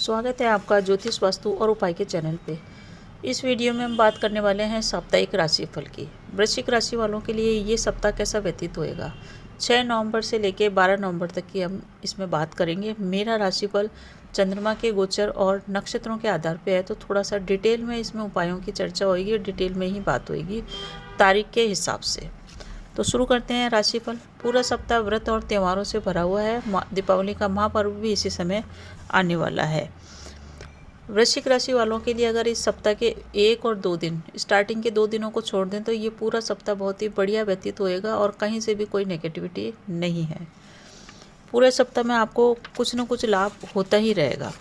स्वागत है आपका ज्योतिष वास्तु और उपाय के चैनल पे। इस वीडियो में हम बात करने वाले हैं साप्ताहिक राशिफल की। वृश्चिक राशि वालों के लिए ये सप्ताह कैसा व्यतीत होएगा। 6 नवंबर से लेकर 12 नवंबर तक की हम इसमें बात करेंगे। मेरा राशिफल चंद्रमा के गोचर और नक्षत्रों के आधार पर है, तो थोड़ा सा डिटेल में इसमें उपायों की चर्चा होगी, डिटेल में ही बात होगी तारीख के हिसाब से। तो शुरू करते हैं राशिफल। पूरा सप्ताह व्रत और त्योहारों से भरा हुआ है। दीपावली का महापर्व भी इसी समय आने वाला है। वृश्चिक राशि वालों के लिए अगर इस सप्ताह के 1 और 2 दिन, स्टार्टिंग के 2 दिनों को छोड़ दें, तो ये पूरा सप्ताह बहुत ही बढ़िया व्यतीत होएगा और कहीं से भी कोई नेगेटिविटी नहीं है। पूरे सप्ताह में आपको कुछ न कुछ लाभ होता ही रहेगा।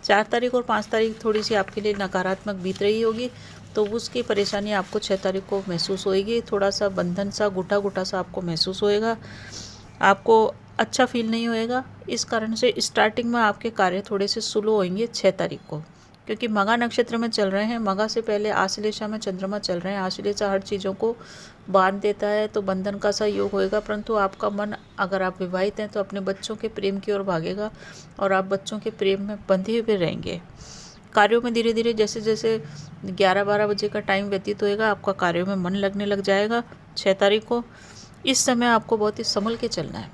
4 तारीख और 5 तारीख थोड़ी सी आपके लिए नकारात्मक बीत रही होगी, तो उसकी परेशानी आपको 6 तारीख को महसूस होएगी। थोड़ा सा बंधन सा, गुटा गुटा सा आपको महसूस होएगा, आपको अच्छा फील नहीं होएगा। इस कारण से स्टार्टिंग में आपके कार्य थोड़े से स्लो होंगे 6 तारीख को, क्योंकि मघा नक्षत्र में चल रहे हैं। मघा से पहले आश्लेषा में चंद्रमा चल रहे हैं। आश्लेषा हर चीज़ों को बांध देता है, तो बंधन का सा योग होएगा। परंतु आपका मन, अगर आप विवाहित हैं, तो अपने बच्चों के प्रेम की ओर भागेगा और आप बच्चों के प्रेम में बंधे हुए रहेंगे। कार्यों में धीरे धीरे जैसे जैसे 11-12 बजे का टाइम व्यतीत होएगा, आपका कार्यों में मन लगने लग जाएगा 6 तारीख को। इस समय आपको बहुत ही संभल के चलना है,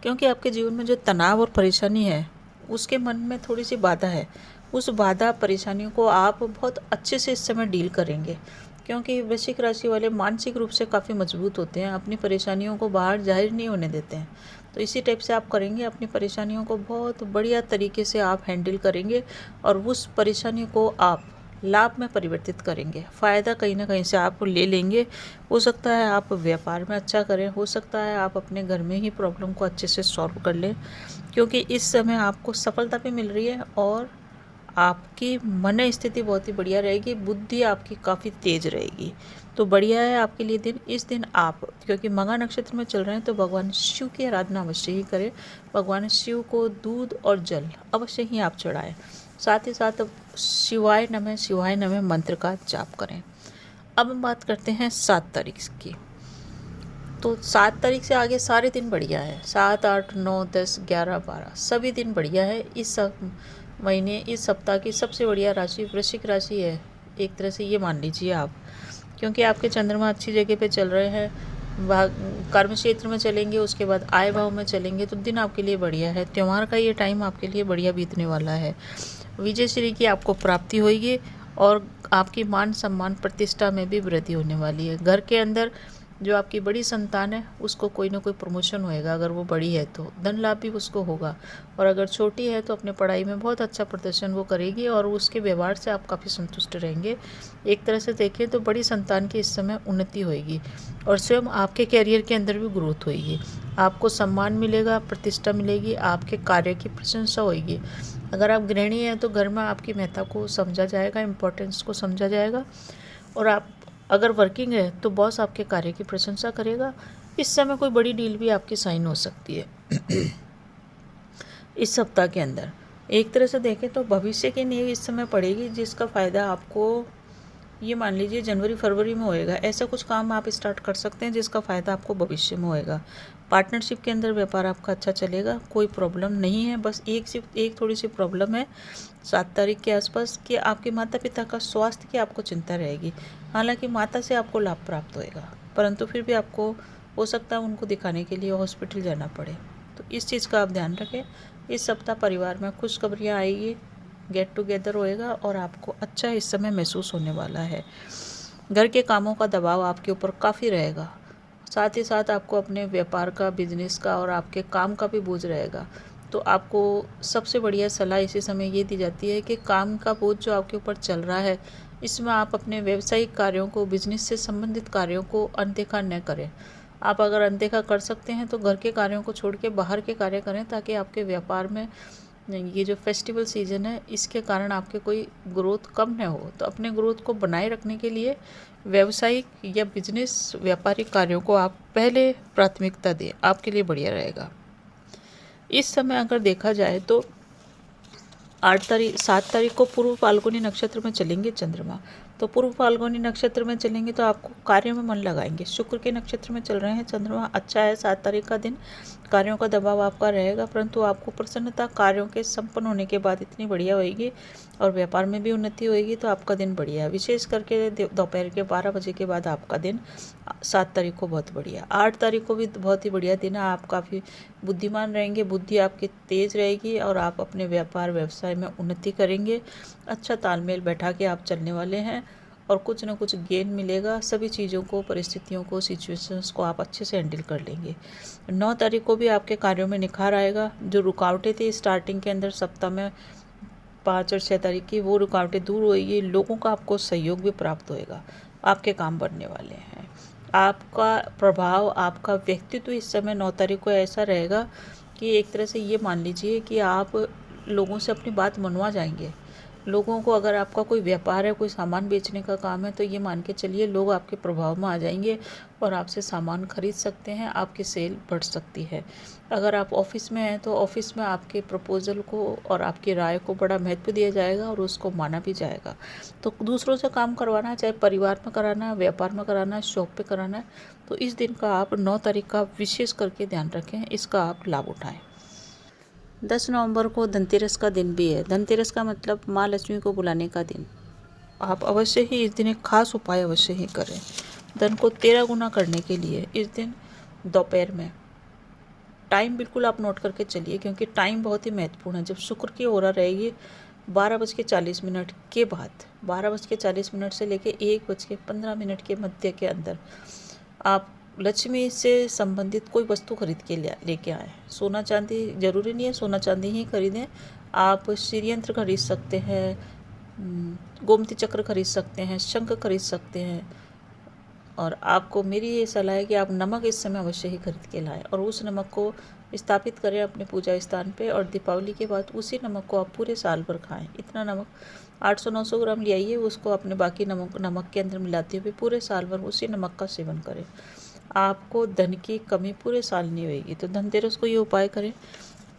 क्योंकि आपके जीवन में जो तनाव और परेशानी है, उसके मन में थोड़ी सी बाधा है। उस बाधा परेशानियों को आप बहुत अच्छे से इस समय डील करेंगे, क्योंकि वृश्चिक राशि वाले मानसिक रूप से काफ़ी मजबूत होते हैं, अपनी परेशानियों को बाहर जाहिर नहीं होने देते हैं। तो इसी टाइप से आप करेंगे, अपनी परेशानियों को बहुत बढ़िया तरीके से आप हैंडल करेंगे और उस परेशानी को आप लाभ में परिवर्तित करेंगे। फ़ायदा कहीं ना कहीं से आप ले लेंगे। हो सकता है आप व्यापार में अच्छा करें, हो सकता है आप अपने घर में ही प्रॉब्लम को अच्छे से सॉल्व कर लें, क्योंकि इस समय आपको सफलता भी मिल रही है और आपकी मन स्थिति बहुत ही बढ़िया रहेगी। बुद्धि आपकी काफ़ी तेज रहेगी, तो बढ़िया है आपके लिए दिन। इस दिन आप, क्योंकि मघा नक्षत्र में चल रहे हैं, तो भगवान शिव की आराधना अवश्य ही करें। भगवान शिव को दूध और जल अवश्य ही आप चढ़ाएं। साथ ही साथ शिवाय नमः मंत्र का जाप करें। अब हम बात करते हैं 7 तारीख की। तो 7 तारीख से आगे सारे दिन बढ़िया है। 7, 8, 9, 10, 11, 12 सभी दिन बढ़िया है। इस महीने, इस सप्ताह की सबसे बढ़िया राशि वृश्चिक राशि है, एक तरह से ये मान लीजिए आप, क्योंकि आपके चंद्रमा अच्छी जगह पे चल रहे हैं। कर्म क्षेत्र में चलेंगे, उसके बाद आय भाव में चलेंगे, तो दिन आपके लिए बढ़िया है। त्यौहार का ये टाइम आपके लिए बढ़िया बीतने वाला है। विजय श्री की आपको प्राप्ति होगी और आपकी मान सम्मान प्रतिष्ठा में भी वृद्धि होने वाली है। घर के अंदर जो आपकी बड़ी संतान है, उसको कोई ना कोई प्रमोशन होएगा। अगर वो बड़ी है तो धन लाभ भी उसको होगा, और अगर छोटी है तो अपने पढ़ाई में बहुत अच्छा प्रदर्शन वो करेगी और उसके व्यवहार से आप काफ़ी संतुष्ट रहेंगे। एक तरह से देखें तो बड़ी संतान की इस समय उन्नति होएगी और स्वयं आपके कैरियर के अंदर भी ग्रोथ होएगी। आपको सम्मान मिलेगा, प्रतिष्ठा मिलेगी, आपके कार्य की प्रशंसा होएगी। अगर आप गृहिणी हैं तो घर में आपकी महत्ता को समझा जाएगा, इम्पोर्टेंस को समझा जाएगा। और आप अगर वर्किंग है तो बॉस आपके कार्य की प्रशंसा करेगा। इस समय कोई बड़ी डील भी आपकी साइन हो सकती है। इस सप्ताह के अंदर एक तरह से देखें तो भविष्य की नींव इस समय पड़ेगी, जिसका फ़ायदा आपको, ये मान लीजिए, जनवरी फरवरी में होएगा। ऐसा कुछ काम आप स्टार्ट कर सकते हैं जिसका फ़ायदा आपको भविष्य में होएगा। पार्टनरशिप के अंदर व्यापार आपका अच्छा चलेगा, कोई प्रॉब्लम नहीं है। बस एक थोड़ी सी प्रॉब्लम है 7 तारीख के आसपास कि आपके माता पिता का स्वास्थ्य की आपको चिंता रहेगी। हालांकि माता से आपको लाभ प्राप्त होएगा, परंतु फिर भी आपको हो सकता है उनको दिखाने के लिए हॉस्पिटल जाना पड़े, तो इस चीज़ का आप ध्यान रखें। इस सप्ताह परिवार में खुशखबरियाँ आएगी, गेट टुगेदर होएगा और आपको अच्छा इस समय महसूस होने वाला है। घर के कामों का दबाव आपके ऊपर काफ़ी रहेगा, साथ ही साथ आपको अपने व्यापार का, बिजनेस का और आपके काम का भी बोझ रहेगा। तो आपको सबसे बढ़िया सलाह इसी समय ये दी जाती है कि काम का बोझ जो आपके ऊपर चल रहा है, इसमें आप अपने व्यावसायिक कार्यों को, बिजनेस से संबंधित कार्यों को अनदेखा न करें। आप अगर अनदेखा कर सकते हैं तो घर के कार्यों को छोड़ के बाहर के कार्य करें, ताकि आपके व्यापार में ये जो फेस्टिवल सीजन है, इसके कारण आपके कोई ग्रोथ कम न हो। तो अपने ग्रोथ को बनाए रखने के लिए व्यावसायिक या बिजनेस, व्यापारिक कार्यों को आप पहले प्राथमिकता दें, आपके लिए बढ़िया रहेगा। इस समय अगर देखा जाए तो 7 तारीख को पूर्व फाल्गुनी नक्षत्र में चलेंगे चंद्रमा। तो पूर्व फाल्गुनी नक्षत्र में चलेंगे तो आपको कार्यों में मन लगाएंगे। शुक्र के नक्षत्र में चल रहे हैं, चंद्रमा अच्छा है। 7 तारीख का दिन कार्यों का दबाव आपका रहेगा, परंतु आपको प्रसन्नता कार्यों के संपन्न होने के बाद इतनी बढ़िया होगी और व्यापार में भी उन्नति होगी, तो आपका दिन बढ़िया है। विशेष करके दोपहर के 12 बजे के बाद आपका दिन 7 तारीख को बहुत बढ़िया। 8 तारीख को भी बहुत ही बढ़िया दिन है। आप काफ़ी बुद्धिमान रहेंगे, बुद्धि आपकी तेज रहेगी और आप अपने व्यापार व्यवसाय में उन्नति करेंगे। अच्छा तालमेल बैठा के आप चलने वाले हैं और कुछ न कुछ गेन मिलेगा। सभी चीज़ों को, परिस्थितियों को, सिचुएशंस को आप अच्छे से हैंडल कर लेंगे। 9 तारीख को भी आपके कार्यों में निखार आएगा। जो रुकावटें थी स्टार्टिंग के अंदर सप्ताह में 5 और 6 तारीख की, वो रुकावटें दूर होगी। लोगों का आपको सहयोग भी प्राप्त होएगा, आपके काम बनने वाले हैं। आपका प्रभाव, आपका व्यक्तित्व इस समय 9 तारीख को ऐसा रहेगा कि एक तरह से ये मान लीजिए कि आप लोगों से अपनी बात मनवा जाएंगे। लोगों को, अगर आपका कोई व्यापार है, कोई सामान बेचने का काम है, तो ये मान के चलिए लोग आपके प्रभाव में आ जाएंगे और आपसे सामान खरीद सकते हैं, आपकी सेल बढ़ सकती है। अगर आप ऑफिस में हैं तो ऑफिस में आपके प्रपोजल को और आपकी राय को बड़ा महत्व दिया जाएगा और उसको माना भी जाएगा। तो दूसरों से काम करवाना है, चाहे परिवार में कराना है, व्यापार में कराना है, शॉप पे कराना है, तो इस दिन का आप 9 तारीख का विशेष करके ध्यान रखें, इसका आप लाभ उठाएँ। 10 नवंबर को धनतेरस का दिन भी है। धनतेरस का मतलब माँ लक्ष्मी को बुलाने का दिन। आप अवश्य ही इस दिन एक खास उपाय अवश्य ही करें। धन को 13 गुना करने के लिए इस दिन दोपहर में टाइम बिल्कुल आप नोट करके चलिए, क्योंकि टाइम बहुत ही महत्वपूर्ण है। जब शुक्र की ओरा रहेगी 12:40 के बाद, 12:40 से लेके 1:15 के मध्य के अंदर आप लक्ष्मी से संबंधित कोई वस्तु खरीद के लेके आए। सोना चांदी जरूरी नहीं है, सोना चांदी ही खरीदें। आप श्रीयंत्र खरीद सकते हैं, गोमती चक्र खरीद सकते हैं, शंख खरीद सकते हैं। और आपको मेरी ये सलाह है कि आप नमक इस समय अवश्य ही खरीद के लाएं और उस नमक को स्थापित करें अपने पूजा स्थान पे, और दीपावली के बाद उसी नमक को आप पूरे साल भर खाएं। इतना नमक 800-900 ग्राम ले आइए, उसको अपने बाकी नमक के अंदर मिलाते हुए पूरे साल भर उसी नमक का सेवन करें। आपको धन की कमी पूरे साल नहीं होगी। तो धनतेरस को ये उपाय करें।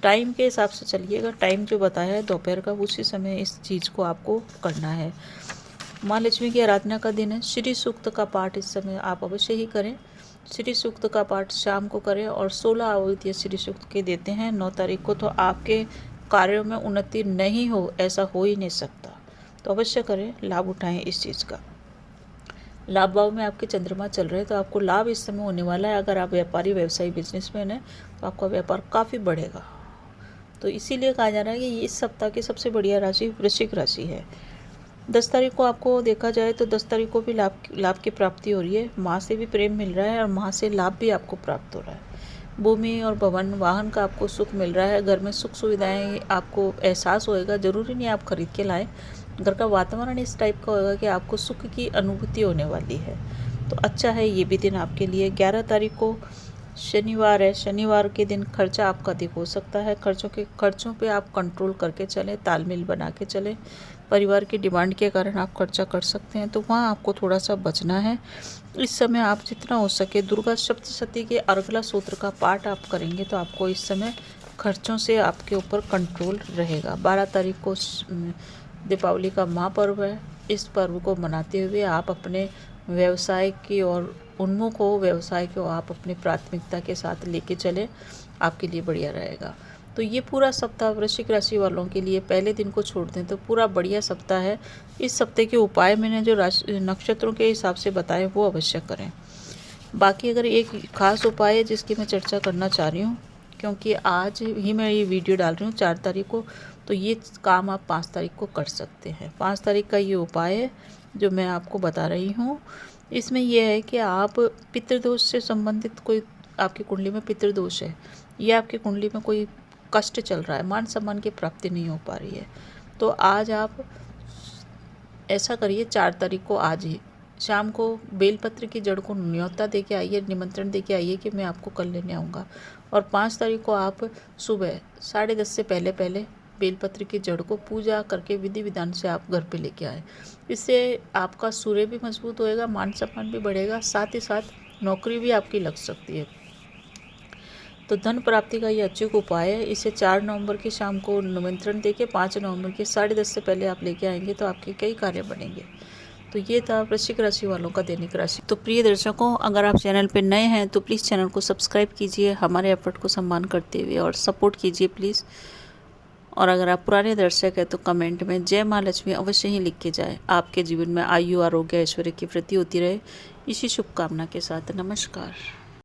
टाइम के हिसाब से चलिएगा, टाइम जो बताया है दोपहर का, उसी समय इस चीज़ को आपको करना है। माँ लक्ष्मी की आराधना का दिन है। श्री सूक्त का पाठ इस समय आप अवश्य ही करें। श्री सूक्त का पाठ शाम को करें और 16 आवृत्तियाँ श्री सूक्त के देते हैं 9 तारीख को, तो आपके कार्यों में उन्नति नहीं हो, ऐसा हो ही नहीं सकता। तो अवश्य करें, लाभ उठाएं इस चीज़ का। लाभ भाव में आपके चंद्रमा चल रहे हैं, तो आपको लाभ इस समय होने वाला है। अगर आप व्यापारी, व्यवसायी, बिजनेसमैन हैं तो आपका व्यापार काफ़ी बढ़ेगा। तो इसीलिए कहा जा रहा है कि इस सप्ताह की सबसे बढ़िया राशि वृश्चिक राशि है। 10 तारीख को आपको देखा जाए तो 10 तारीख को भी लाभ की प्राप्ति हो रही है। माँ से भी प्रेम मिल रहा है और माँ से लाभ भी आपको प्राप्त हो रहा है। भूमि और भवन, वाहन का आपको सुख मिल रहा है। घर में सुख सुविधाएं आपको एहसास होएगा। ज़रूरी नहीं आप खरीद के लाएं। घर का वातावरण इस टाइप का होगा कि आपको सुख की अनुभूति होने वाली है। तो अच्छा है ये भी दिन आपके लिए। 11 तारीख को शनिवार है। शनिवार के दिन खर्चा आपका अधिक हो सकता है। खर्चों पे आप कंट्रोल करके चलें, तालमेल बना के चलें। परिवार की डिमांड के कारण आप खर्चा कर सकते हैं, तो वहाँ आपको थोड़ा सा बचना है। इस समय आप जितना हो सके दुर्गा सप्तशती के अर्गला सूत्र का पाठ आप करेंगे तो आपको इस समय खर्चों से आपके ऊपर कंट्रोल रहेगा। 12 तारीख को दीपावली का महापर्व है। इस पर्व को मनाते हुए आप अपने व्यवसाय की ओर उन्मुख हो, व्यवसाय को आप अपनी प्राथमिकता के साथ लेके चलें, आपके लिए बढ़िया रहेगा। तो ये पूरा सप्ताह वृश्चिक राशि वालों के लिए, पहले दिन को छोड़ दें तो पूरा बढ़िया सप्ताह है। इस सप्ताह के उपाय मैंने जो नक्षत्रों के हिसाब से बताए वो अवश्य करें। बाकी अगर एक खास उपाय है जिसकी मैं चर्चा करना चाह रही हूँ, क्योंकि आज ही मैं ये वीडियो डाल रही हूँ 4 तारीख को, तो ये काम आप 5 तारीख को कर सकते हैं। 5 तारीख का ये उपाय है जो मैं आपको बता रही हूँ। इसमें यह है कि आप पितृदोष से संबंधित, कोई आपकी कुंडली में पितृदोष है या आपकी कुंडली में कोई कष्ट चल रहा है, मान सम्मान की प्राप्ति नहीं हो पा रही है, तो आज आप ऐसा करिए। 4 तारीख को आज ही शाम को बेलपत्र की जड़ को न्योता दे के आइए, निमंत्रण दे के आइए कि मैं आपको कल लेने आऊँगा। और 5 तारीख को आप सुबह 10:30 से पहले बेलपत्र की जड़ को पूजा करके विधि विधान से आप घर पे लेके आए। इससे आपका सूर्य भी मजबूत होएगा, मान सम्मान भी बढ़ेगा, साथ ही साथ नौकरी भी आपकी लग सकती है। तो धन प्राप्ति का ये अचूक उपाय है। इसे 4 नवंबर की शाम को निमंत्रण देके 5 नवंबर के 10:30 से पहले आप लेके आएंगे तो आपके कई कार्य बनेंगे। तो ये था वृश्चिक राशि वालों का दैनिक राशि। तो प्रिय दर्शकों, अगर आप चैनल पर नए हैं तो प्लीज़ चैनल को सब्सक्राइब कीजिए, हमारे एफर्ट को सम्मान करते हुए, और सपोर्ट कीजिए प्लीज़। और अगर आप पुराने दर्शक हैं तो कमेंट में जय माँ लक्ष्मी अवश्य ही लिख के जाए। आपके जीवन में आयु, आरोग्य, ऐश्वर्य की वृद्धि होती रहे, इसी शुभकामना के साथ नमस्कार।